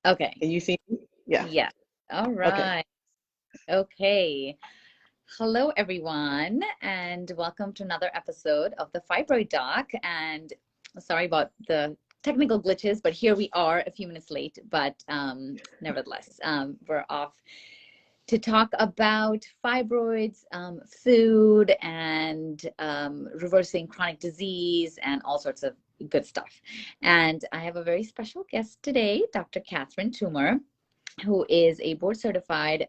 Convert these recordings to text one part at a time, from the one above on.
Okay. Can you see me? Yeah. Yeah. All Okay. right. Okay. Hello, everyone, and welcome to another episode of the Fibroid Doc. And sorry about the technical glitches, but here we are a few minutes late. But nevertheless, we're off to talk about fibroids, food, and reversing chronic disease, and all sorts of good stuff. And I have a very special guest today, Dr. Catherine Tumer, who is a board certified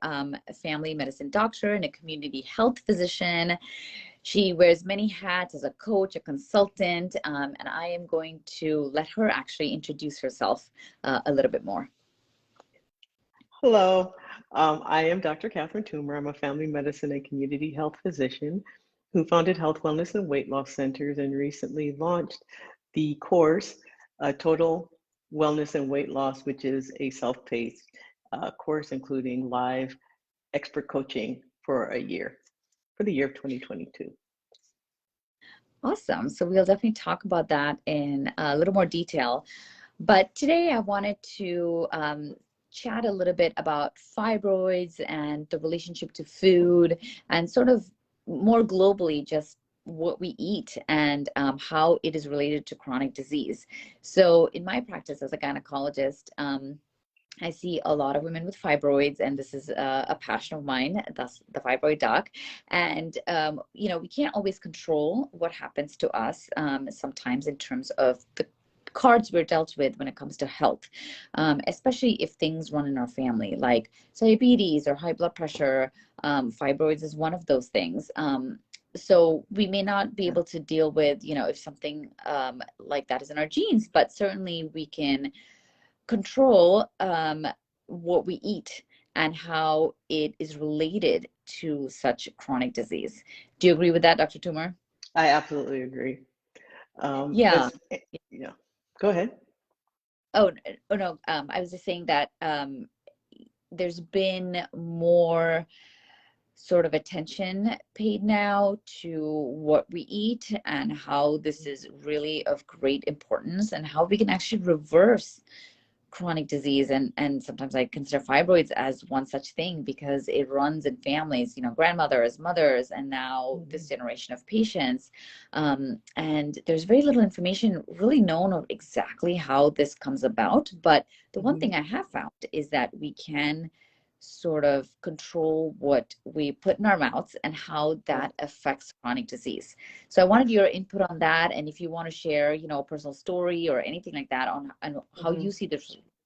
family medicine doctor and a community health physician. She wears many hats as a coach, a consultant, and I am going to let her actually introduce herself a little bit more. Hello. I am Dr. Catherine Tumer. I'm a family medicine and community health physician who founded health, wellness, and weight loss centers and recently launched the course, Total Wellness and Weight Loss, which is a self-paced course including live expert coaching for the year of 2022. Awesome. So we'll definitely talk about that in a little more detail. But today I wanted to chat a little bit about fibroids and the relationship to food, and sort of more globally, just what we eat and how it is related to chronic disease. So in my practice as a gynecologist, I see a lot of women with fibroids, and this is a passion of mine. That's the Fibroid Doc. And, we can't always control what happens to us sometimes in terms of the cards we're dealt with when it comes to health, especially if things run in our family, like diabetes or high blood pressure. Fibroids is one of those things. So we may not be able to deal with, if something like that is in our genes, but certainly we can control what we eat and how it is related to such chronic disease. Do you agree with that, Dr. Toomer? I absolutely agree. Yeah. Yeah, go ahead. Oh, no. I was just saying that there's been more sort of attention paid now to what we eat and how this is really of great importance and how we can actually reverse chronic disease. And sometimes I consider fibroids as one such thing because it runs in families, grandmothers, mothers, and now this generation of patients. And there's very little information really known of exactly how this comes about. But the one thing I have found is that we can sort of control what we put in our mouths and how that affects chronic disease. So I wanted your input on that, and if you want to share, a personal story or anything like that on how you see the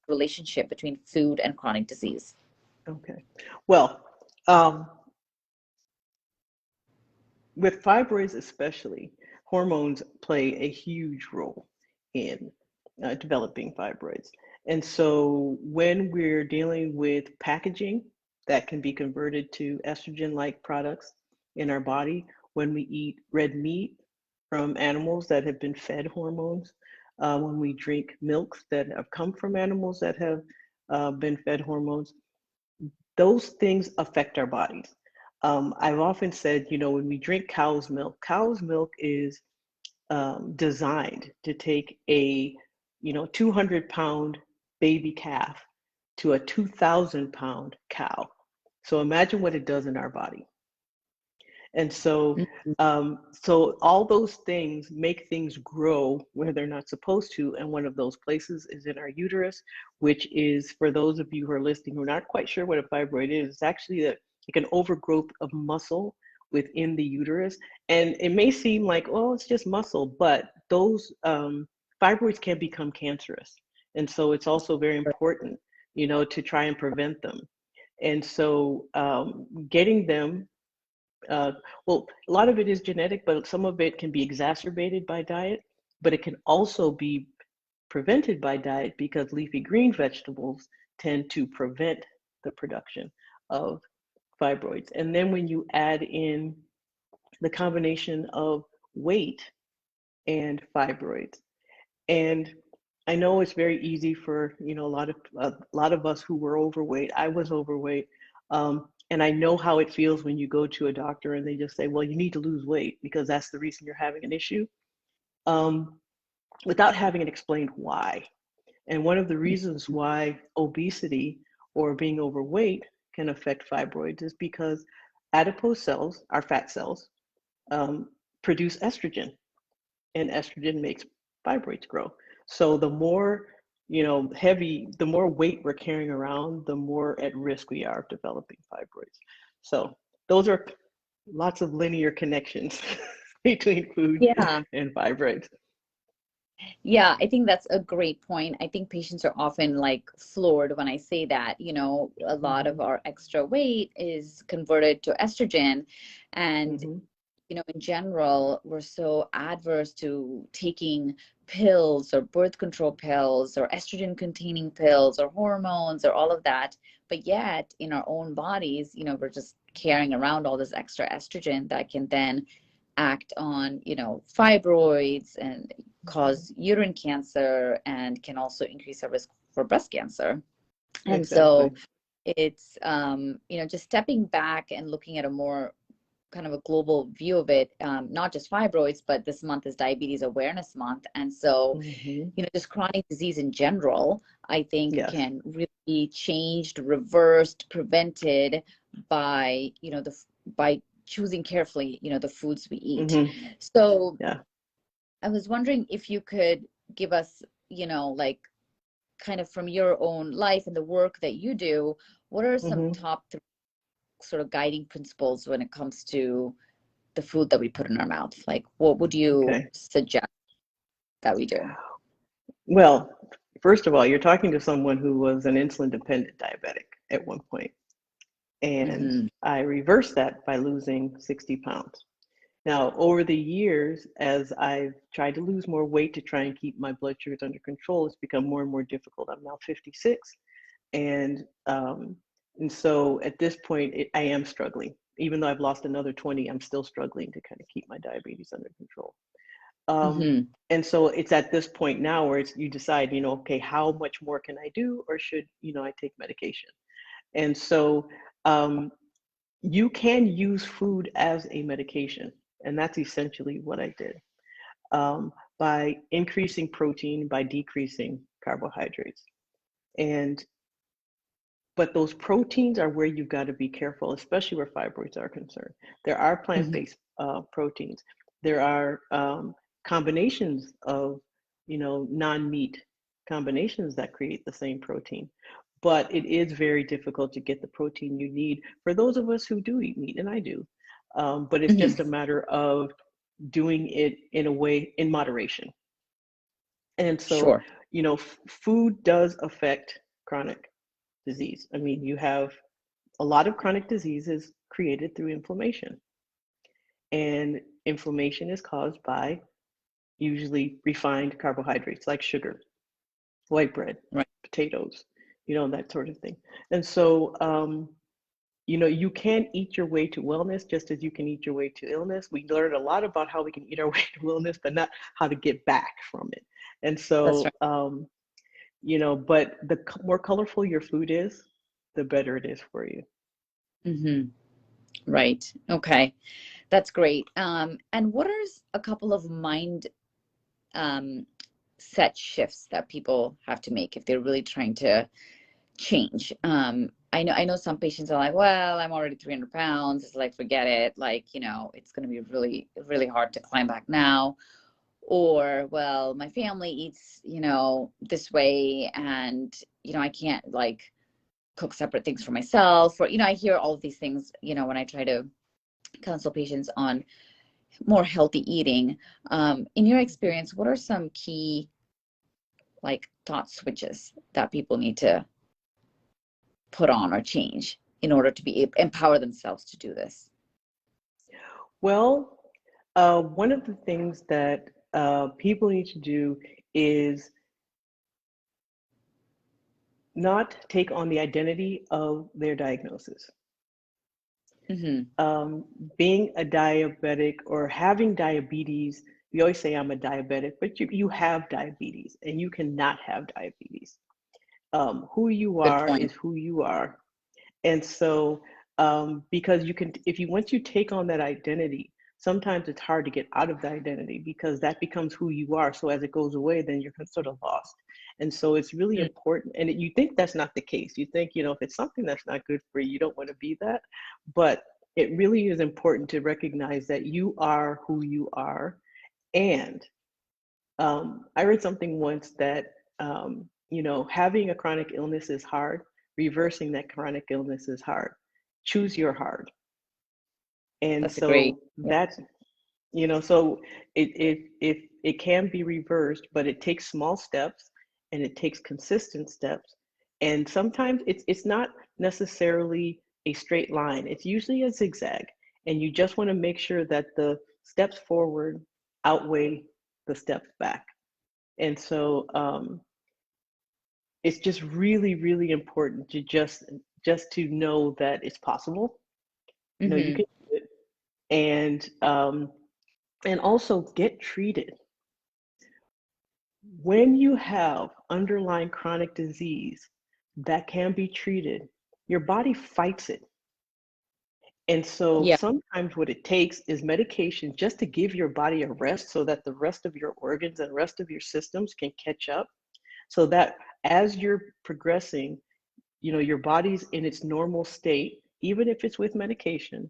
relationship between food and chronic disease. Okay. Well, with fibroids especially, hormones play a huge role in developing fibroids. And so when we're dealing with packaging that can be converted to estrogen-like products in our body, when we eat red meat from animals that have been fed hormones, when we drink milks that have come from animals that have been fed hormones, those things affect our bodies. I've often said, when we drink cow's milk is designed to take a 200-pound baby calf to a 2,000-pound cow. So imagine what it does in our body. And so, so all those things make things grow where they're not supposed to. And one of those places is in our uterus, which is, for those of you who are listening who are not quite sure what a fibroid is, it's actually like an overgrowth of muscle within the uterus. And it may seem like, oh, it's just muscle, but those fibroids can become cancerous. And so it's also very important, to try and prevent them. And so getting them, well, a lot of it is genetic, but some of it can be exacerbated by diet, but it can also be prevented by diet because leafy green vegetables tend to prevent the production of fibroids. And then when you add in the combination of weight and fibroids, and I know it's very easy for a lot of us who were overweight. I was overweight, and I know how it feels when you go to a doctor and they just say, "Well, you need to lose weight because that's the reason you're having an issue," without having it explained why. And one of the reasons why obesity or being overweight can affect fibroids is because adipose cells, our fat cells, produce estrogen, and estrogen makes fibroids grow. So the more, the more weight we're carrying around, the more at risk we are of developing fibroids. So those are lots of linear connections between food Yeah. and fibroids. Yeah, I think that's a great point. I think patients are often like floored when I say that, a lot of Mm-hmm. our extra weight is converted to estrogen. And, Mm-hmm. in general, we're so adverse to taking pills or birth control pills or estrogen containing pills or hormones or all of that. But yet in our own bodies, we're just carrying around all this extra estrogen that can then act on, fibroids and cause uterine cancer and can also increase our risk for breast cancer. And Exactly. so it's, just stepping back and looking at a more kind of a global view of it, not just fibroids, but this month is Diabetes Awareness Month. And so, Mm-hmm. just chronic disease in general, I think Yes. can really be changed, reversed, prevented by, by choosing carefully, the foods we eat. Mm-hmm. So Yeah. I was wondering if you could give us, like kind of from your own life and the work that you do, what are some Mm-hmm. top three sort of guiding principles when it comes to the food that we put in our mouth? Like, what would you Okay. suggest that we do? Well, first of all, you're talking to someone who was an insulin dependent diabetic at one point, and Mm-hmm. I reversed that by losing 60 pounds. Now, over the years, as I've tried to lose more weight to try and keep my blood sugars under control, it's become more and more difficult. I'm now 56, and so at this point, I am struggling. Even though I've lost another 20, I'm still struggling to kind of keep my diabetes under control. Um, Mm-hmm. and so it's at this point now where you decide, okay, how much more can I do, or should I take medication? And so um, you can use food as a medication, and that's essentially what I did, by increasing protein, by decreasing carbohydrates. And but those proteins are where you've got to be careful, especially where fibroids are concerned. There are Mm-hmm. plant-based proteins. There are combinations of, non-meat combinations that create the same protein. But it is very difficult to get the protein you need for those of us who do eat meat, and I do. But it's Mm-hmm. just a matter of doing it in a way in moderation. And so, Sure. food does affect chronic disease. I mean, you have a lot of chronic diseases created through inflammation. And inflammation is caused by usually refined carbohydrates like sugar, white bread, Right. potatoes, that sort of thing. And so, you can eat your way to wellness just as you can eat your way to illness. We learned a lot about how we can eat our way to wellness, but not how to get back from it. And That's so, right. but the more colorful your food is, the better it is for you. Mm-hmm. Right. Okay. That's great. And what are a couple of mind um, set shifts that people have to make if they're really trying to change? I know some patients are like, well, I'm already 300 pounds. It's like, forget it. Like, it's going to be really, really hard to climb back now. Or, well, my family eats, this way, and, I can't like cook separate things for myself. Or, I hear all of these things, when I try to counsel patients on more healthy eating. In your experience, what are some key like thought switches that people need to put on or change in order to be empower themselves to do this? Well, one of the things that people need to do is not take on the identity of their diagnosis. Mm-hmm. Being a diabetic or having diabetes, we always say I'm a diabetic, but you have diabetes and you cannot have diabetes. Who you Good are point. is who you are. And so, because you can, if you once you take on that identity, sometimes it's hard to get out of the identity because that becomes who you are. So as it goes away, then you're sort of lost. And so it's really important. And you think that's not the case. You think, if it's something that's not good for you, you don't want to be that. But it really is important to recognize that you are who you are. And I read something once that, having a chronic illness is hard. Reversing that chronic illness is hard. Choose your hard. And That's a great. so that's, so it can be reversed, but it takes small steps and it takes consistent steps. And sometimes it's not necessarily a straight line. It's usually a zigzag. And you just want to make sure that the steps forward outweigh the steps back. And so it's just really, really important to just to know that it's possible. You know, you can do it. And also get treated. When you have underlying chronic disease that can be treated, your body fights it. And so sometimes what it takes is medication just to give your body a rest so that the rest of your organs and rest of your systems can catch up. So that as you're progressing, your body's in its normal state, even if it's with medication,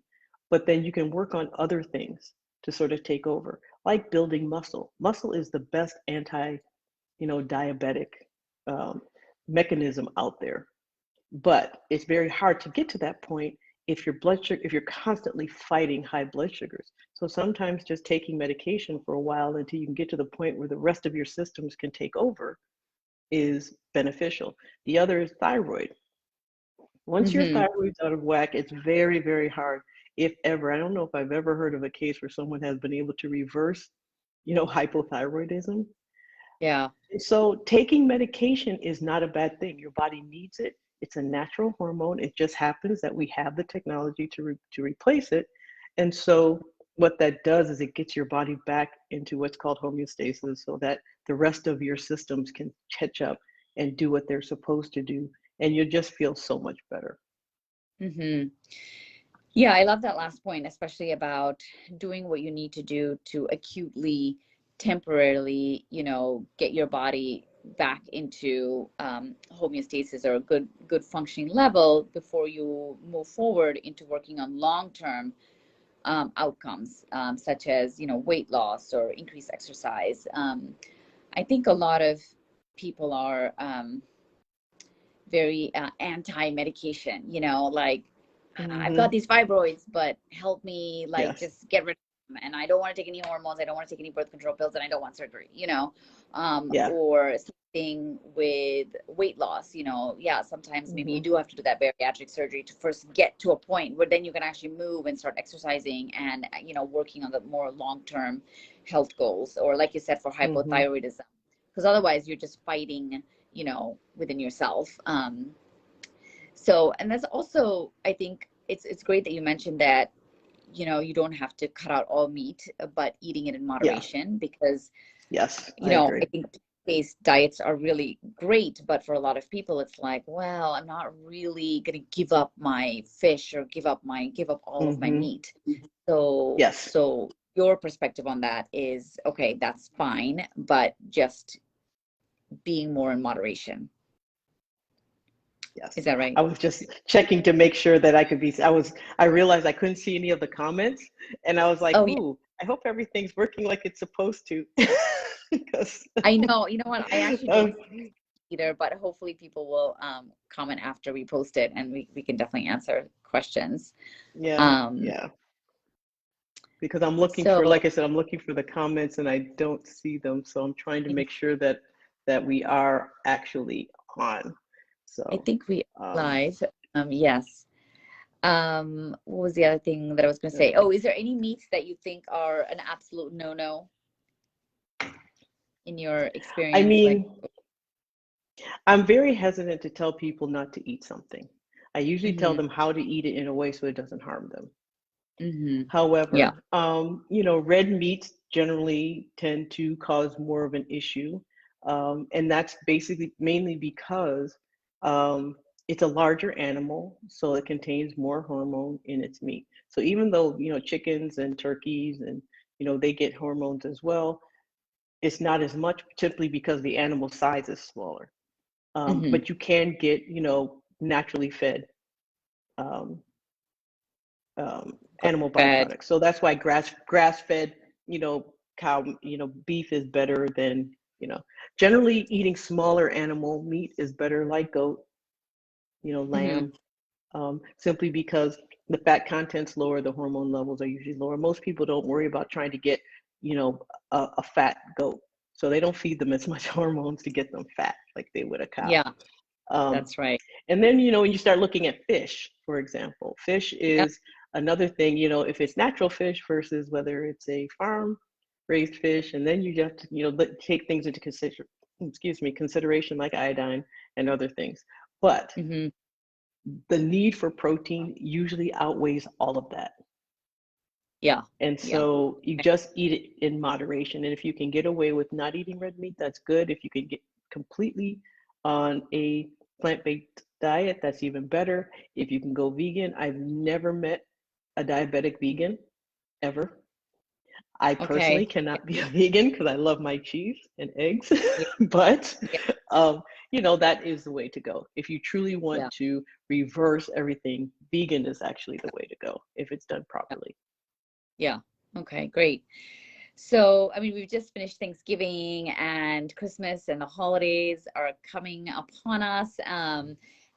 but then you can work on other things to sort of take over, like building muscle. Muscle is the best diabetic mechanism out there. But it's very hard to get to that point if your blood sugar, if you're constantly fighting high blood sugars. So sometimes just taking medication for a while until you can get to the point where the rest of your systems can take over is beneficial. The other is thyroid. Once your thyroid's out of whack, it's very, very hard, if ever. I don't know if I've ever heard of a case where someone has been able to reverse, hypothyroidism. Yeah. So taking medication is not a bad thing. Your body needs it. It's a natural hormone. It just happens that we have the technology to replace it. And so what that does is it gets your body back into what's called homeostasis so that the rest of your systems can catch up and do what they're supposed to do. And you'll just feel so much better. Yeah, I love that last point, especially about doing what you need to do to acutely, temporarily, get your body back into homeostasis or a good functioning level before you move forward into working on long-term outcomes, such as, weight loss or increased exercise. I think a lot of people are very anti-medication, like, I've got these fibroids, but help me just get rid of them. And I don't want to take any hormones. I don't want to take any birth control pills, and I don't want surgery, or something with weight loss, sometimes maybe you do have to do that bariatric surgery to first get to a point where then you can actually move and start exercising and, working on the more long-term health goals, or like you said, for hypothyroidism, because otherwise you're just fighting, within yourself. So, and that's also, I think it's great that you mentioned that, you don't have to cut out all meat, but eating it in moderation, because, I think plant-based diets are really great, but for a lot of people, it's like, well, I'm not really going to give up my fish or give up all of my meat. So, so your perspective on that is, okay, that's fine, but just being more in moderation. Yes. Is that right? I was just checking to make sure that I could be, I realized I couldn't see any of the comments, and I was like, I hope everything's working like it's supposed to. Because I know, you know what, I actually don't either, but hopefully people will comment after we post it, and we can definitely answer questions. Because I'm looking for, like I said, I'm looking for the comments and I don't see them. So I'm trying to make sure that we are actually on. So I think we are live. Yes. What was the other thing that I was going to say? Oh, is there any meats that you think are an absolute no-no in your experience? I mean, I'm very hesitant to tell people not to eat something. I usually tell them how to eat it in a way so it doesn't harm them. However, red meats generally tend to cause more of an issue. And that's basically mainly because it's a larger animal, so it contains more hormone in its meat. So even though, chickens and turkeys and, they get hormones as well, it's not as much simply because the animal size is smaller. Mm-hmm. But you can get, naturally fed um, animal Fed. byproducts. So that's why grass fed, cow, beef is better than, generally eating smaller animal meat is better, like goat, Mm-hmm. lamb, simply because the fat content's lower, the hormone levels are usually lower. Most people don't worry about trying to get, a fat goat. So they don't feed them as much hormones to get them fat like they would a cow. Yeah, Um, that's right. and then, when you start looking at fish, for example, fish Yep. is another thing, if it's natural fish versus whether it's a farm raised fish, and then you have to, take things into consideration like iodine and other things. But Mm-hmm. the need for protein usually outweighs all of that. Yeah. And Yeah. so you just eat it in moderation. And if you can get away with not eating red meat, that's good. If you can get completely on a plant-based diet, that's even better. If you can go vegan, I've never met a diabetic vegan ever. I personally Okay. cannot be a vegan because I love my cheese and eggs, Yeah. but Yeah. that is the way to go. If you truly want Yeah. to reverse everything, vegan is actually the way to go if it's done Yeah. properly. Yeah. Okay, great. So, I mean, we've just finished Thanksgiving and Christmas, and the holidays are coming upon us.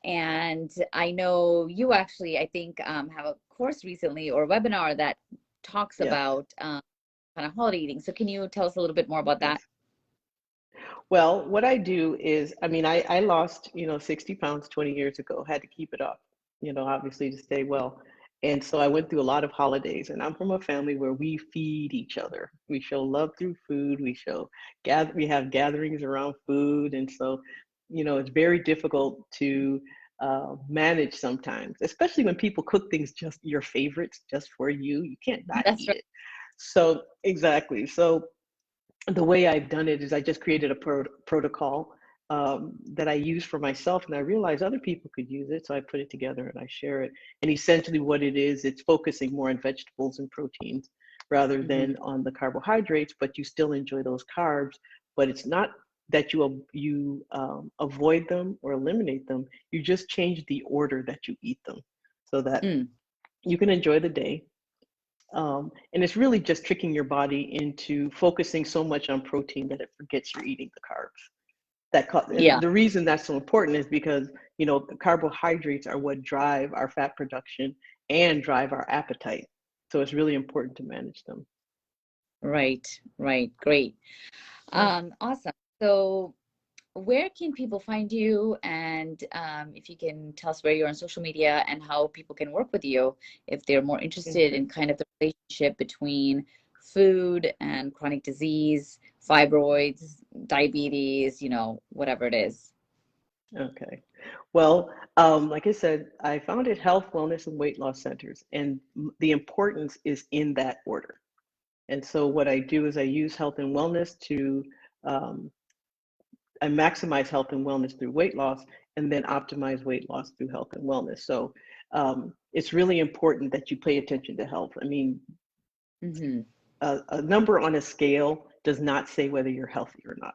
And I know you actually, I think, have a course recently or a webinar that talks Yes, about kind of holiday eating. So, can you tell us a little bit more about yes. that? Well, what I do is, I mean, I lost, 60 pounds 20 years ago, had to keep it up, obviously to stay well. And so I went through a lot of holidays, and I'm from a family where we feed each other. We show love through food. We have gatherings around food. And so, it's very difficult to manage sometimes, especially when people cook things just your favorites just for you. You can't not That's eat right. it. So, exactly. So, the way I've done it is I just created a protocol that I use for myself, and I realized other people could use it, so I put it together and I share it. And essentially, what it is, it's focusing more on vegetables and proteins rather Mm-hmm. than on the carbohydrates, but you still enjoy those carbs. But it's not that you avoid them or eliminate them. You just change the order that you eat them, so that Mm. you can enjoy the day, and it's really just tricking your body into focusing so much on protein that it forgets you're eating the carbs. And Yeah. the reason that's so important is because, carbohydrates are what drive our fat production and drive our appetite. So it's really important to manage them. Right. Right. Great. Yeah. Awesome. So, where can people find you? And if you can tell us where you're on social media and how people can work with you if they're more interested Okay. in kind of the relationship between food and chronic disease, fibroids, diabetes, whatever it is. Okay. Well, like I said, I founded health, wellness, and weight loss centers, and the importance is in that order. And so what I do is I use health and wellness to um, I maximize health and wellness through weight loss, and then optimize weight loss through health and wellness. So it's really important that you pay attention to health. I mean, Mm-hmm. a number on a scale does not say whether you're healthy or not.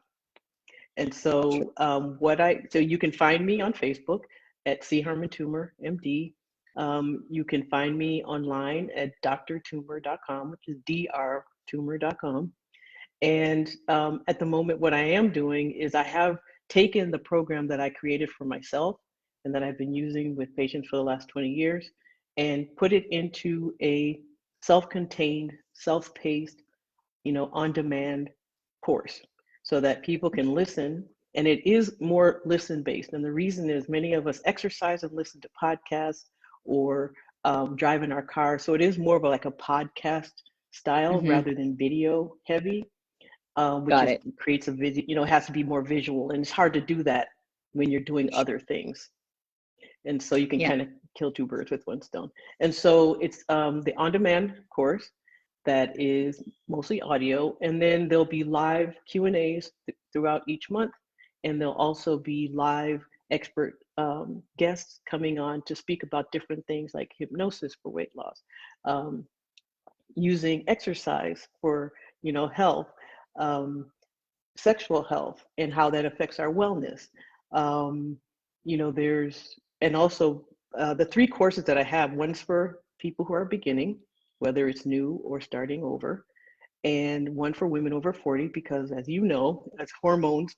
And True. so so you can find me on Facebook at C. Herman Toomer, MD. You can find me online at drtoomer.com, which is drtoomer.com. And at the moment, what I am doing is I have taken the program that I created for myself and that I've been using with patients for the last 20 years and put it into a self-contained, self-paced, on-demand course so that people can listen. And it is more listen-based. And the reason is many of us exercise and listen to podcasts or drive in our car. So it is more of like a podcast style Mm-hmm. rather than video heavy, which Got is it. creates a video, it has to be more visual, and it's hard to do that when you're doing other things. And so you can Yeah. kind of kill two birds with one stone. And so it's the on-demand course that is mostly audio, and then there'll be live Q&As throughout each month, and there'll also be live expert guests coming on to speak about different things like hypnosis for weight loss, using exercise for, health, sexual health, and how that affects our wellness. There's, and also the 3 courses that I have, one's for people who are beginning, whether it's new or starting over, and one for women over 40, because as you know, as hormones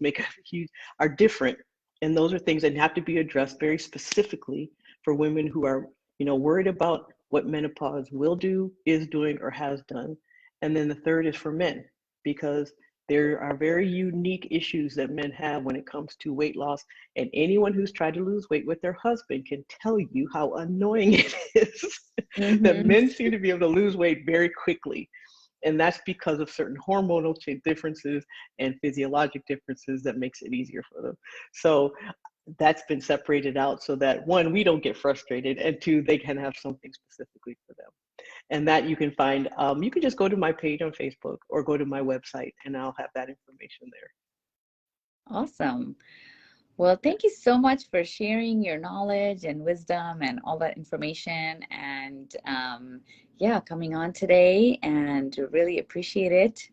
are different. And those are things that have to be addressed very specifically for women who are, worried about what menopause will do, is doing, or has done. And then the third is for men, because there are very unique issues that men have when it comes to weight loss. And anyone who's tried to lose weight with their husband can tell you how annoying it is that men seem to be able to lose weight very quickly. And that's because of certain hormonal differences and physiologic differences that makes it easier for them. So that's been separated out so that, 1, we don't get frustrated, and 2, they can have something specifically for them. And that you can find, you can just go to my page on Facebook or go to my website, and I'll have that information there. Awesome. Well, thank you so much for sharing your knowledge and wisdom and all that information, and yeah, coming on today, and really appreciate it.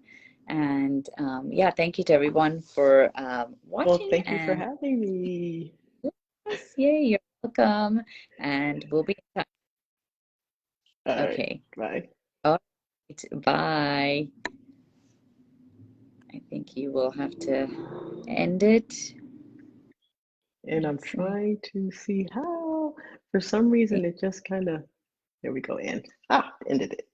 And yeah, thank you to everyone for watching. Well, thank you for having me. Yes, yay, you're welcome. And we'll be in touch. All Okay. Right, bye. All right, bye. I think you will have to end it. And I'm trying to see how, for some reason, it just kind of, there we go, end. Ended it.